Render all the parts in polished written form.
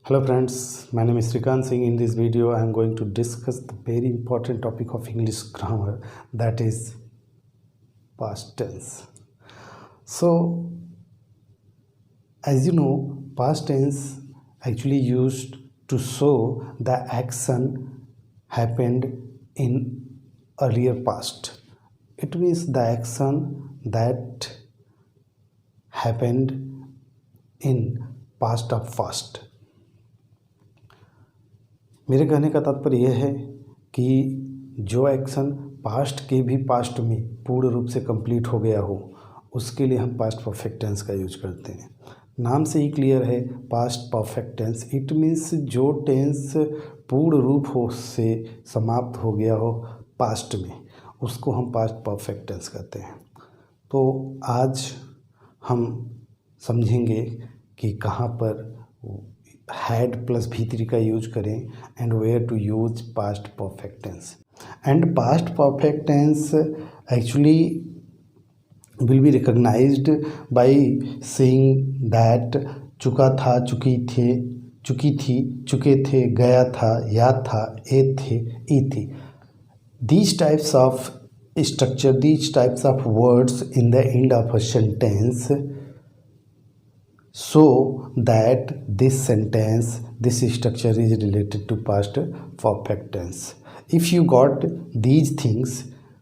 Hello friends, my name is Srikanth Singh. In this video I am going to discuss the very important topic of English grammar, that is past tense. So as you know, past tense actually used to show the action happened in earlier past. It means the action that happened in past of past. मेरे कहने का तात्पर्य यह है कि जो action past के भी पास्ट में पूर्ण रूप से कंप्लीट हो गया हो, उसके लिए हम पास्ट परफेक्ट टेंस का यूज करते हैं। नाम से ही क्लियर है, past perfect tense. It means जो टेंस पूर्ण रूप हो से समाप्त हो गया हो पास्ट में, उसको हम पास्ट परफेक्ट टेंस कहते हैं। तो आज हम समझेंगे कि कहाँ पर हैड प्लस V3 का यूज करें and where to use past perfect tense. And past perfect tense actually will be recognised by saying that चुका था, चुकी थे, चुकी थी, चुके थे, गया था, याद था, ए थे, ई थी। These types of structure, these types of words in the end of a sentence so that this sentence, this structure is related to past perfect tense. If you got these things,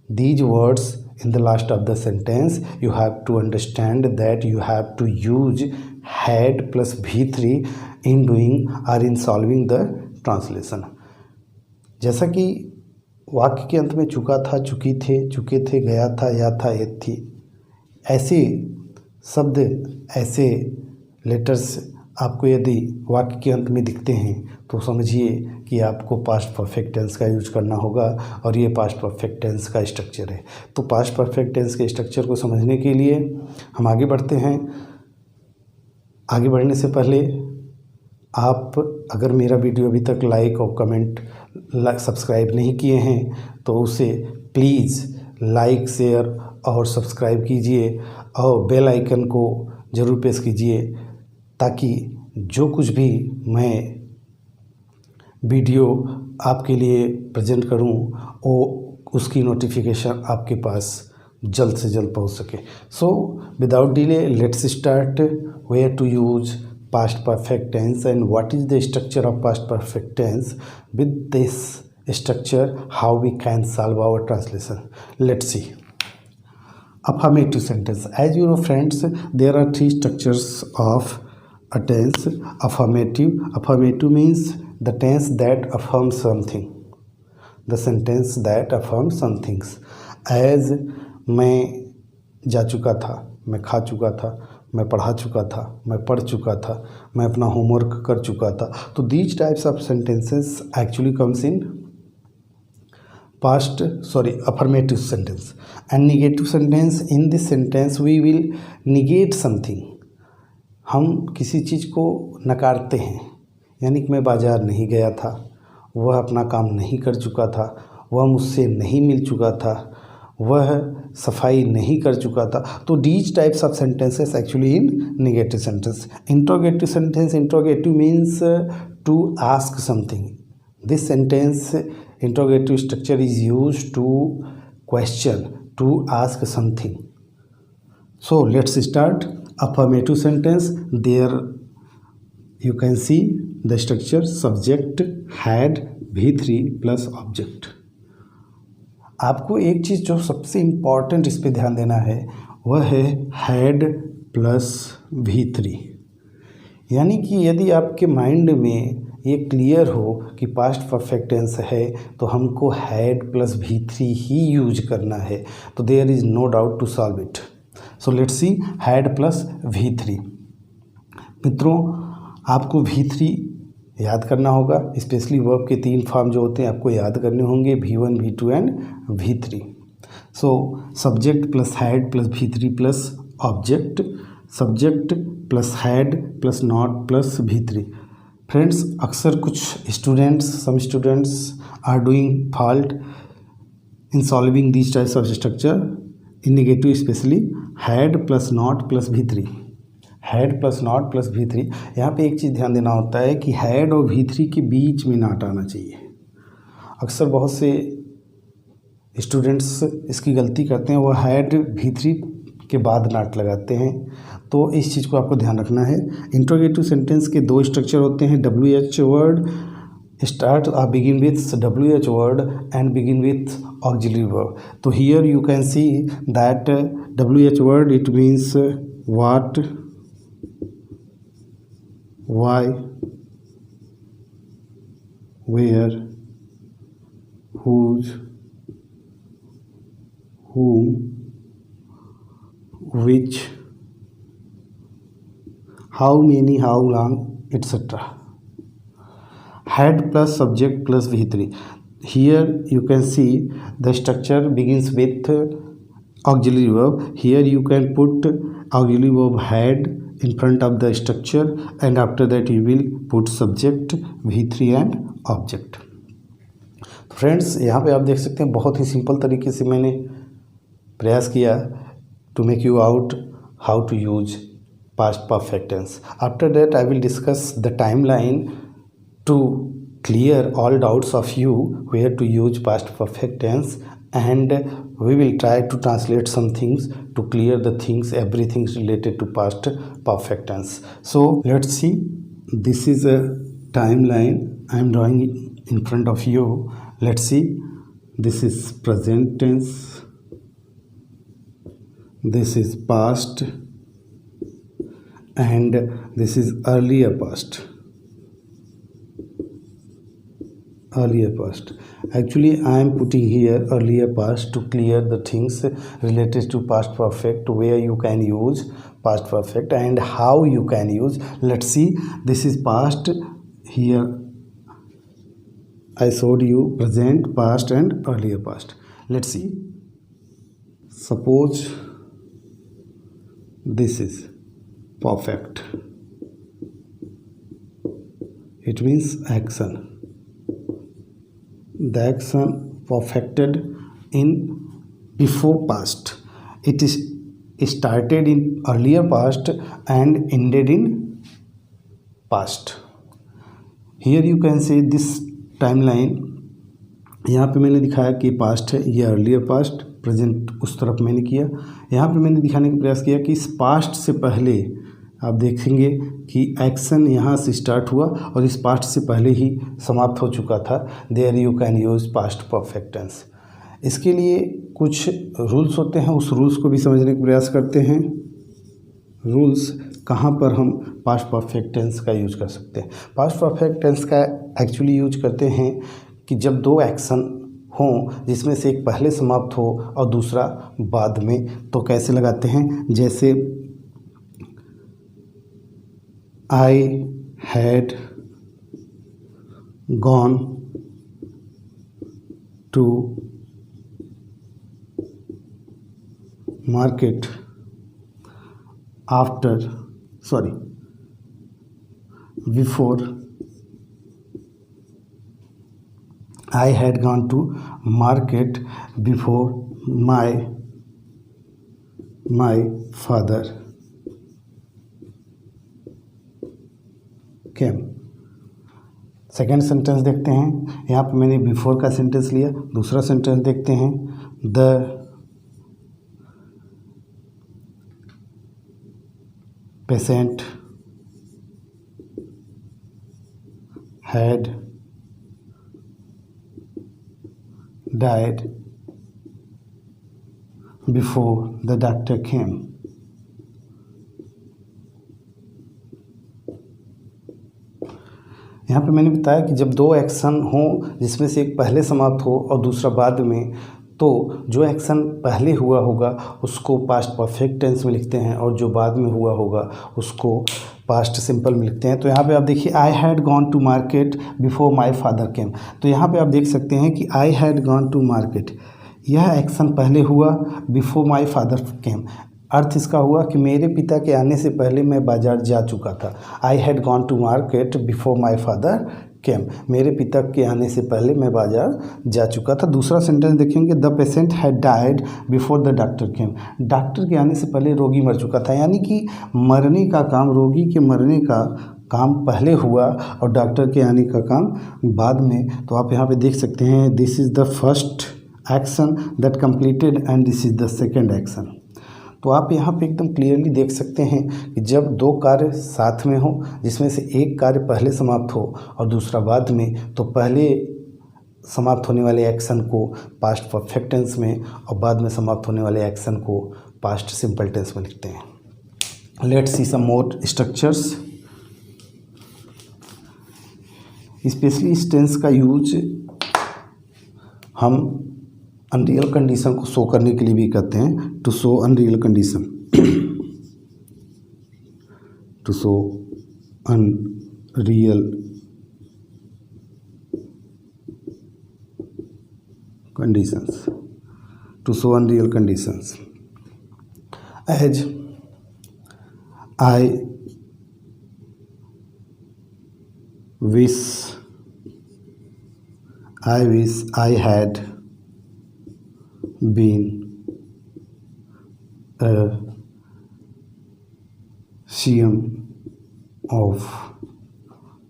these words in the last of the sentence, you have to understand that you have to use had plus V3 in doing or in solving the translation. जैसा कि वाक्य के अंत में चुका था, चुकी थे, चुके थे, गया था, याद था, एत थी, ऐसे शब्द, ऐसे लेटर्स आपको यदि वाक्य के अंत में दिखते हैं तो समझिए कि आपको पास्ट परफेक्ट टेंस का यूज करना होगा और ये पास्ट परफेक्ट टेंस का स्ट्रक्चर है। तो पास्ट परफेक्ट टेंस के स्ट्रक्चर को समझने के लिए हम आगे बढ़ते हैं। आगे बढ़ने से पहले आप अगर मेरा वीडियो अभी तक लाइक और कमेंट सब्सक्राइब नहीं किए हैं तो उसे प्लीज़ लाइक, शेयर और सब्सक्राइब कीजिए और बेल आइकन को ज़रूर प्रेस कीजिए ताकि जो कुछ भी मैं वीडियो आपके लिए प्रेजेंट करूं वो उसकी नोटिफिकेशन आपके पास जल्द से जल्द पहुंच सके। So without delay let's start where to use past perfect tense and what is the structure of past perfect tense. With this structure, how we can solve our translation. Let's see. Affirmative sentence. As you know friends, there are three structures of a tense. Affirmative means the tense that affirms something, the sentence that affirms some things. As मैं जा चुका था, मैं खा चुका था, मैं पढ़ा चुका था, मैं पढ़ चुका था, मैं अपना होमवर्क कर चुका था। तो these types of sentences actually comes in affirmative sentence. And negative sentence, in this sentence we will negate something. हम किसी चीज़ को नकारते हैं, यानी कि मैं बाज़ार नहीं गया था, वह अपना काम नहीं कर चुका था, वह मुझसे नहीं मिल चुका था, वह सफाई नहीं कर चुका था। तो these types of sentences actually in negative sentence. Interrogative sentence, interrogative means to ask something. This sentence interrogative structure is used to question, to ask something. So let's start. Affirmative sentence, there you can see the structure subject, had, V3 plus object. आपको एक चीज़ जो सबसे important इस पे ध्यान देना है वह है हैड प्लस V3। यानी कि यदि आपके माइंड में ये क्लियर हो कि पास्ट परफेक्ट टेंस है तो हमको had plus V3 he use करना है, तो there is no doubt to solve it. So let's see had plus V3। मित्रों, आपको V3 याद करना होगा, स्पेशली वर्ब के 3 फॉर्म जो होते हैं आपको याद करने होंगे, V1, V2 and V3। So subject plus had plus V3 plus object, subject plus had plus not plus V3। Friends, अक्सर कुछ students, some students are doing fault in solving this types of structure in negative, specially had plus not plus V3। Had plus not plus V3। यहाँ पे एक चीज़ ध्यान देना होता है कि हैड और V3 के बीच में नॉट आना चाहिए। अक्सर बहुत से स्टूडेंट्स इसकी गलती करते हैं, वो हैड V3 के बाद नॉट लगाते हैं, तो इस चीज़ को आपको ध्यान रखना है। इंट्रोगेटिव सेंटेंस के दो स्ट्रक्चर होते हैं, WH word start begin with WH word and begin with auxiliary verb. So here you can see that WH word, it means what, why, where, whose, whom, which, how many, how long, etc. Had plus subject plus V3. Here you can see the structure begins with auxiliary verb. Here you can put auxiliary verb had in front of the structure, and after that you will put subject, V3 and object. Friends, यहाँ पे आप देख सकते हैं बहुत ही simple तरीके से मैंने प्रयास किया to make you out how to use past perfect tense. After that I will discuss the timeline to clear all doubts of you where to use past perfect tense, and we will try to translate some things to clear the things, everything related to past perfect tense. So let's see, this is a timeline I am drawing in front of you. Let's see, this is present tense, this is past, and this is earlier past. Earlier past. Actually I am putting here earlier past to clear the things related to past perfect, where you can use past perfect and how you can use. Let's see, this is past. Here I showed you present, past and earlier past. Let's see, suppose this is perfect, it means action. The action perfected in before past, it is started in earlier past and ended in past. Here you can see this timeline, यहाँ पे मैंने दिखाया कि past है, ये earlier past, present उस तरफ मैंने किया। यहाँ पे मैंने दिखाने का प्रयास किया कि इस पास्ट से पहले आप देखेंगे कि एक्शन यहाँ से स्टार्ट हुआ और इस पास्ट से पहले ही समाप्त हो चुका था। There you can use past perfect tense. इसके लिए कुछ रूल्स होते हैं, उस रूल्स को भी समझने का प्रयास करते हैं। रूल्स कहाँ पर हम पास्ट परफेक्ट टेंस का यूज कर सकते हैं। पास्ट परफेक्ट टेंस का एक्चुअली यूज करते हैं कि जब दो एक्शन हों जिसमें से एक पहले समाप्त हो और दूसरा बाद में, तो कैसे लगाते हैं, जैसे I had gone to market before I had gone to market before my father came. Second sentence देखते हैं। यहाँ पे मैंने बिफोर का सेंटेंस लिया। दूसरा सेंटेंस देखते हैं, the patient had died before the doctor came. यहाँ पे मैंने बताया कि जब दो एक्शन हों जिसमें से एक पहले समाप्त हो और दूसरा बाद में, तो जो एक्शन पहले हुआ होगा उसको पास्ट परफेक्ट टेंस में लिखते हैं और जो बाद में हुआ होगा उसको पास्ट सिंपल में लिखते हैं। तो यहाँ पे आप देखिए, I had gone to market before my father came. तो यहाँ पे आप देख सकते हैं कि I had gone to market, यह एक्शन पहले हुआ, बिफोर माई फादर केम अर्थ इसका हुआ कि मेरे पिता के आने से पहले मैं बाजार जा चुका था। I had gone to market before my father came. मेरे पिता के आने से पहले मैं बाजार जा चुका था। दूसरा सेंटेंस देखेंगे, the patient had died before the doctor came. Doctor के आने से पहले रोगी मर चुका था, यानी कि मरने का काम, रोगी के मरने का काम पहले हुआ और डॉक्टर के आने का काम बाद में। तो आप यहाँ पे देख सकते हैं, this is the first action that completed and this is the second action. तो आप यहाँ पे एकदम क्लियरली देख सकते हैं कि जब दो कार्य साथ में हो, जिसमें से एक कार्य पहले समाप्त हो और दूसरा बाद में, तो पहले समाप्त होने वाले एक्शन को पास्ट परफेक्ट टेंस में और बाद में समाप्त होने वाले एक्शन को पास्ट सिंपल टेंस में लिखते हैं। Let's see some more structures. Specially इस टेंस का यूज हम अनरियल कंडीशन को शो करने के लिए भी करते हैं, to show unreal condition, to show unreal conditions, to show unreal conditions. As I wish I had been a CM of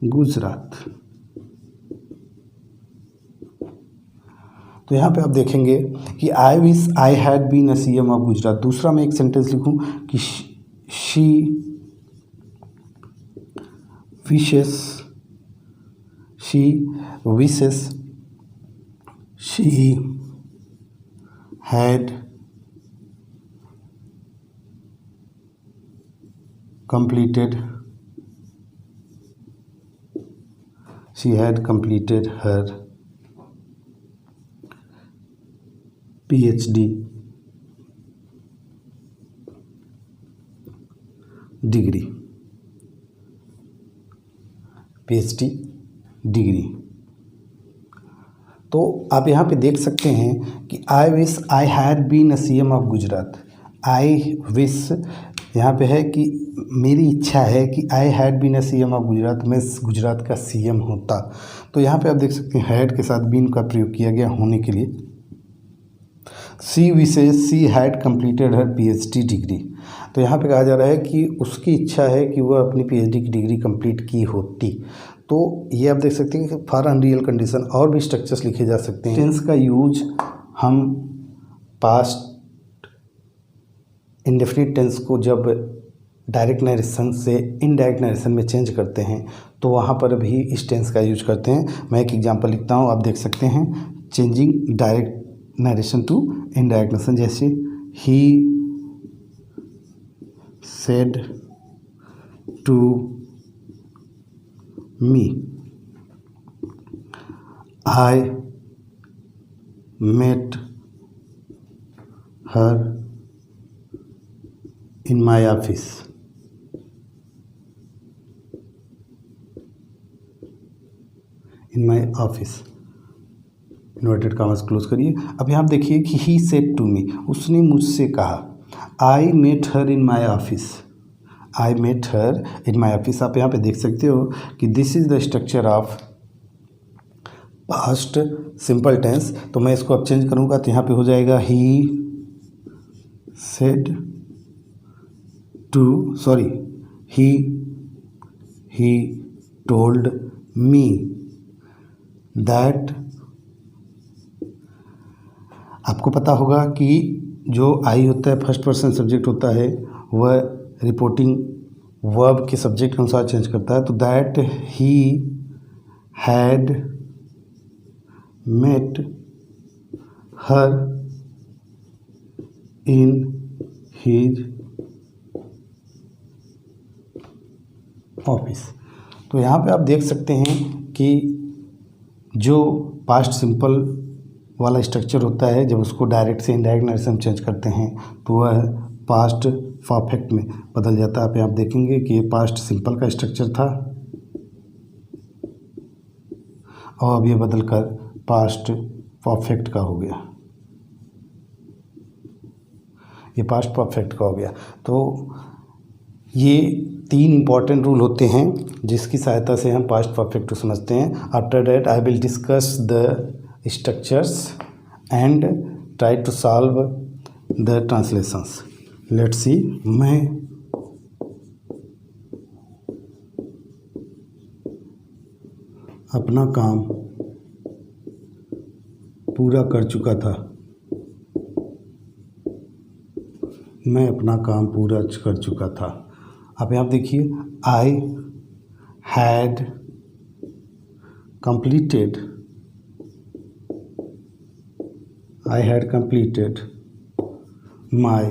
Gujarat. तो यहाँ पे आप देखेंगे कि I wish I had been a CM of Gujarat. दूसरा मैं एक सेंटेंस लिखूँ कि she wishes she had completed her PhD degree. तो आप यहाँ पे देख सकते हैं कि I wish I had been a CM of Gujarat. I wish यहाँ पे है कि मेरी इच्छा है कि I had been a CM of Gujarat, मैं गुजरात का CM होता। तो यहाँ पे आप देख सकते हैं हैड के साथ बीन का प्रयोग किया गया होने के लिए। She wishes she had completed her PhD degree. तो यहाँ पे कहा जा रहा है कि उसकी इच्छा है कि वह अपनी PhD की डिग्री कंप्लीट की होती। तो ये आप देख सकते हैं कि फॉर अनरियल कंडीशन और भी स्ट्रक्चर्स लिखे जा सकते हैं। टेंस का यूज हम पास्ट इंडेफिनिट टेंस को जब डायरेक्ट नरेशन से इनडायरेक्ट नरेशन में चेंज करते हैं तो वहाँ पर भी इस टेंस का यूज करते हैं। मैं एक एग्जांपल लिखता हूँ, आप देख सकते हैं, changing direct narration to indirect narration. जैसे ही said to me, I met her in my office. Inverted commas close करिए। अब यहाँ देखिए कि ही सेड टू मी, उसने मुझसे कहा। I met her in my office. I met her in my office. आप यहाँ पे देख सकते हो कि this is the structure of past simple tense. तो मैं इसको अब चेंज करूँगा तो यहाँ पे हो जाएगा he said to, sorry, he told me that. आपको पता होगा कि जो आई होता है फर्स्ट पर्सन सब्जेक्ट होता है, वह रिपोर्टिंग वर्ब के सब्जेक्ट के अनुसार चेंज करता है। तो that he had met her in his office. तो यहाँ पे आप देख सकते हैं कि जो पास्ट सिंपल वाला स्ट्रक्चर होता है, जब उसको डायरेक्ट से इनडायरेक्ट नरेशन चेंज करते हैं तो वह पास्ट परफेक्ट में बदल जाता है। आप देखेंगे कि ये पास्ट सिंपल का स्ट्रक्चर था और अब ये बदल कर पास्ट परफेक्ट का हो गया। ये पास्ट परफेक्ट का हो गया। तो ये 3 इम्पॉर्टेंट रूल होते हैं जिसकी सहायता से हम पास्ट परफेक्ट को समझते हैं। After that I will discuss the structures and try to solve the translations. Let's see, मैं अपना काम पूरा कर चुका था। मैं अपना काम पूरा कर चुका था। आप यहाँ देखिए, I had completed my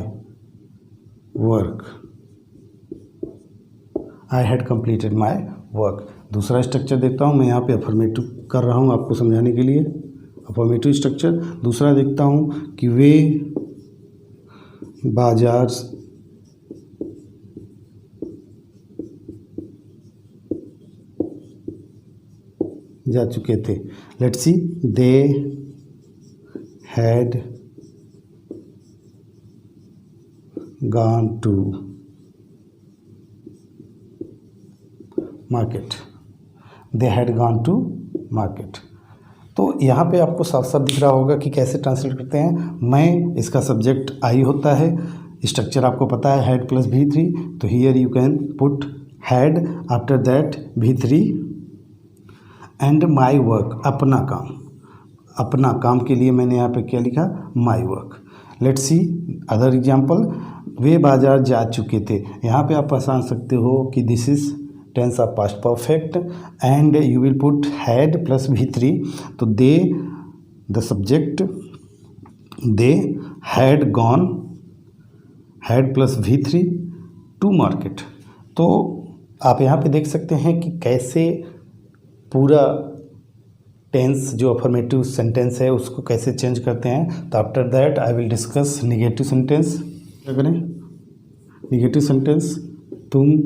work. I had completed my work. दूसरा स्ट्रक्चर देखता हूँ, मैं यहाँ पे अफर्मेटिव कर रहा हूँ आपको समझाने के लिए, अफर्मेटिव स्ट्रक्चर। दूसरा देखता हूँ कि वे बाजार जा चुके थे। Let's see, they had gone to market. They had gone to market. तो यहाँ पे आपको साफ साफ दिख रहा होगा कि कैसे ट्रांसलेट करते हैं। मैं, इसका सब्जेक्ट आई होता है, स्ट्रक्चर आपको पता है हैड प्लस V3, तो here you can put had, after that V3 and my work, अपना काम। अपना काम के लिए मैंने यहाँ पे क्या लिखा, my work. Let's see other example, वे बाजार जा चुके थे। यहाँ पे आप पहचान सकते हो कि this is tense of past perfect and you will put had plus V3, तो they the subject, they had gone, had plus V3 to market. तो आप यहाँ पे देख सकते हैं कि कैसे पूरा टेंस जो अफर्मेटिव सेंटेंस है उसको कैसे चेंज करते हैं। तो after that I will discuss negative sentence. क्या करें, निगेटिव सेंटेंस, तुम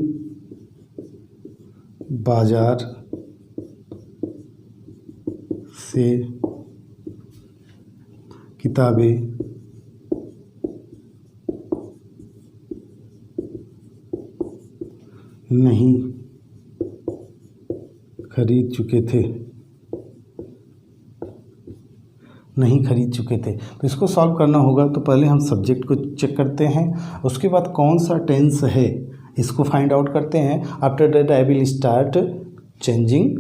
बाजार से किताबें नहीं खरीद चुके थे। तो इसको सॉल्व करना होगा तो पहले हम सब्जेक्ट को चेक करते हैं, उसके बाद कौन सा टेंस है इसको फाइंड आउट करते हैं। After that I will start changing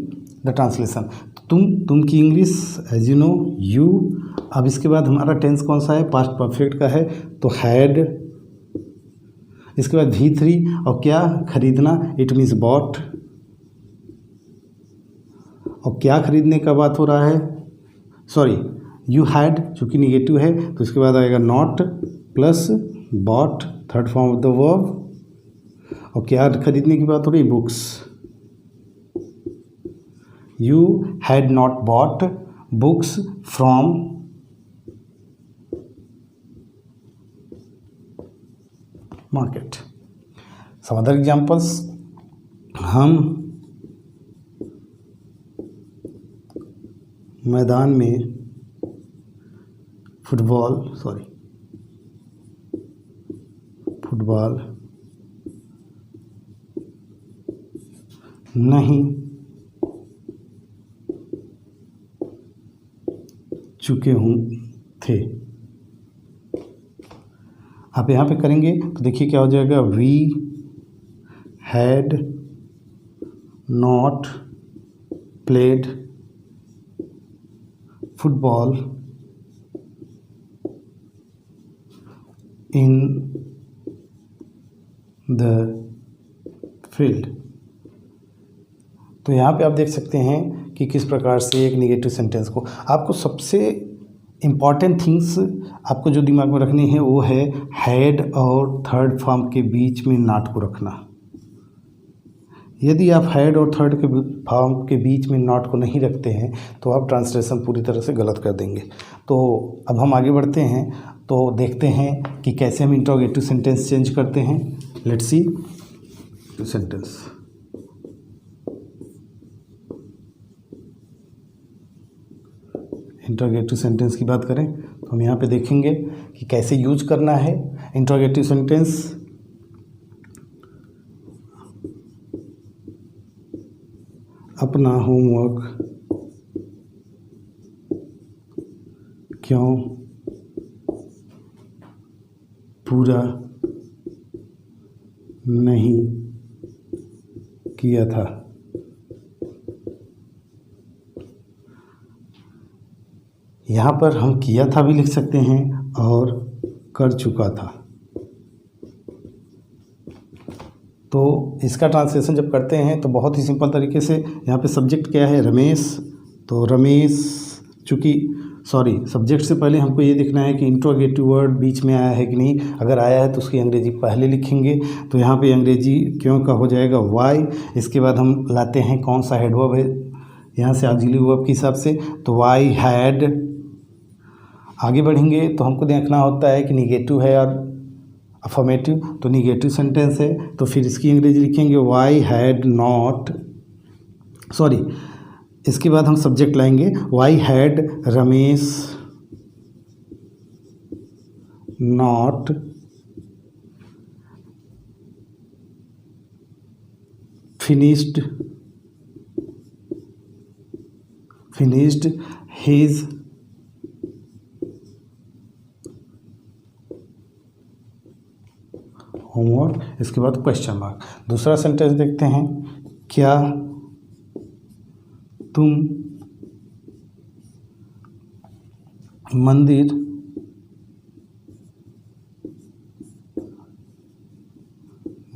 the translation. तुम की English as you know you. अब इसके बाद हमारा टेंस कौन सा है, पास्ट परफेक्ट का है, तो हैड, इसके बाद V3 और क्या, खरीदना, इट मीन्स बॉट। और क्या खरीदने का बात हो रहा है, सॉरी यू हैड, चूँकि निगेटिव है तो इसके बाद आएगा not plus bought, third form of the verb. और क्या खरीदने की बात हो रही, books. You had not bought books from market. Some other examples, हम मैदान में फुटबॉल नहीं चुके थे। आप यहाँ पे करेंगे तो देखिए क्या हो जाएगा, we had not played football in the field. तो यहाँ पे आप देख सकते हैं कि किस प्रकार से एक निगेटिव सेंटेंस को, आपको सबसे इम्पॉर्टेंट थिंग्स आपको जो दिमाग में रखनी है वो है हैड और थर्ड फॉर्म के बीच में नॉट को रखना। यदि आप हैड और थर्ड के फॉर्म के बीच में नॉट को नहीं रखते हैं तो आप ट्रांसलेशन पूरी तरह से गलत कर देंगे। तो अब हम आगे बढ़ते हैं, तो देखते हैं कि कैसे हम इंट्रोगेटिव सेंटेंस चेंज करते हैं। Let's C sentence. Interrogative sentence की बात करें तो हम यहाँ पे देखेंगे कि कैसे यूज करना है। इंट्रोगेटिव सेंटेंस, अपना होमवर्क क्यों पूरा नहीं किया था। यहाँ पर हम किया था भी लिख सकते हैं और कर चुका था। तो इसका ट्रांसलेशन जब करते हैं तो बहुत ही सिंपल तरीके से, यहाँ पे सब्जेक्ट क्या है, रमेश, तो रमेश, चूँकि सब्जेक्ट से पहले हमको ये देखना है कि इंट्रोगेटिव वर्ड बीच में आया है कि नहीं। अगर आया है तो उसकी अंग्रेजी पहले लिखेंगे, तो यहाँ पे अंग्रेजी क्यों का हो जाएगा वाई। इसके बाद हम लाते हैं कौन सा हेड वर्ब है, यहाँ से ऑक्सिलरी वर्ब के हिसाब से, तो वाई हैड। आगे बढ़ेंगे तो हमको देखना होता है कि निगेटिव है और अफर्मेटिव, तो निगेटिव सेंटेंस है तो फिर इसकी अंग्रेजी लिखेंगे वाई हैड नॉट, इसके बाद हम सब्जेक्ट लाएंगे why had Ramesh not finished his homework. इसके बाद क्वेश्चन मार्क। दूसरा सेंटेंस देखते हैं, क्या तुम मंदिर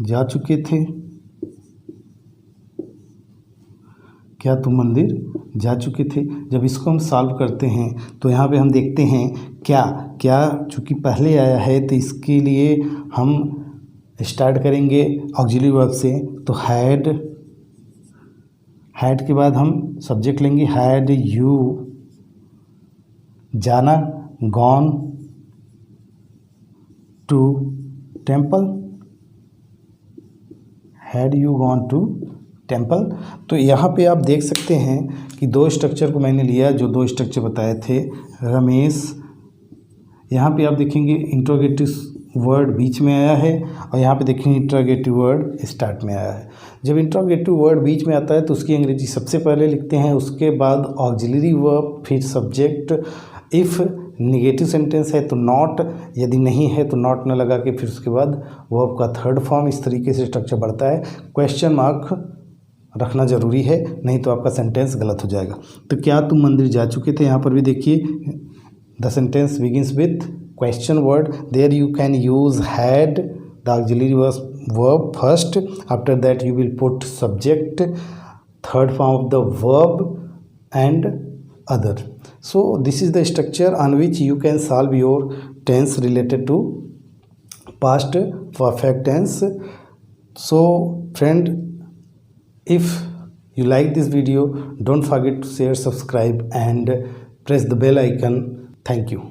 जा चुके थे? क्या तुम मंदिर जा चुके थे? जब इसको हम सॉल्व करते हैं तो यहाँ पे हम देखते हैं क्या चूँकि पहले आया है तो इसके लिए हम स्टार्ट करेंगे ऑक्सिलरी वर्ब से, तो हैड के बाद हम सब्जेक्ट लेंगे हैड यू जाना, gone to temple, had you gone to temple. तो यहाँ पे आप देख सकते हैं कि दो स्ट्रक्चर को मैंने लिया, जो दो स्ट्रक्चर बताए थे। रमेश, यहाँ पे आप देखेंगे इंट्रोगेटिव वर्ड बीच में आया है और यहाँ पे देखेंगे इंट्रोगेटिव वर्ड स्टार्ट में आया है। जब इंट्रोगेटिव वर्ड बीच में आता है तो उसकी अंग्रेजी सबसे पहले लिखते हैं, उसके बाद ऑक्सिलरी वर्ब, फिर सब्जेक्ट। इफ़ निगेटिव सेंटेंस है तो नॉट, यदि नहीं है तो नॉट न लगा के फिर उसके बाद वर्ब का थर्ड फॉर्म। इस तरीके से स्ट्रक्चर बढ़ता है। क्वेश्चन मार्क रखना ज़रूरी है, नहीं तो आपका सेंटेंस गलत हो जाएगा। तो क्या तुम मंदिर जा चुके थे, यहाँ पर भी देखिए the sentence begins with question word. There you can use had, the auxiliary verb first. After that you will put subject, third form of the verb and other. So this is the structure on which you can solve your tense related to past perfect tense. So friend, if you like this video, don't forget to share, subscribe and press the bell icon. Thank you.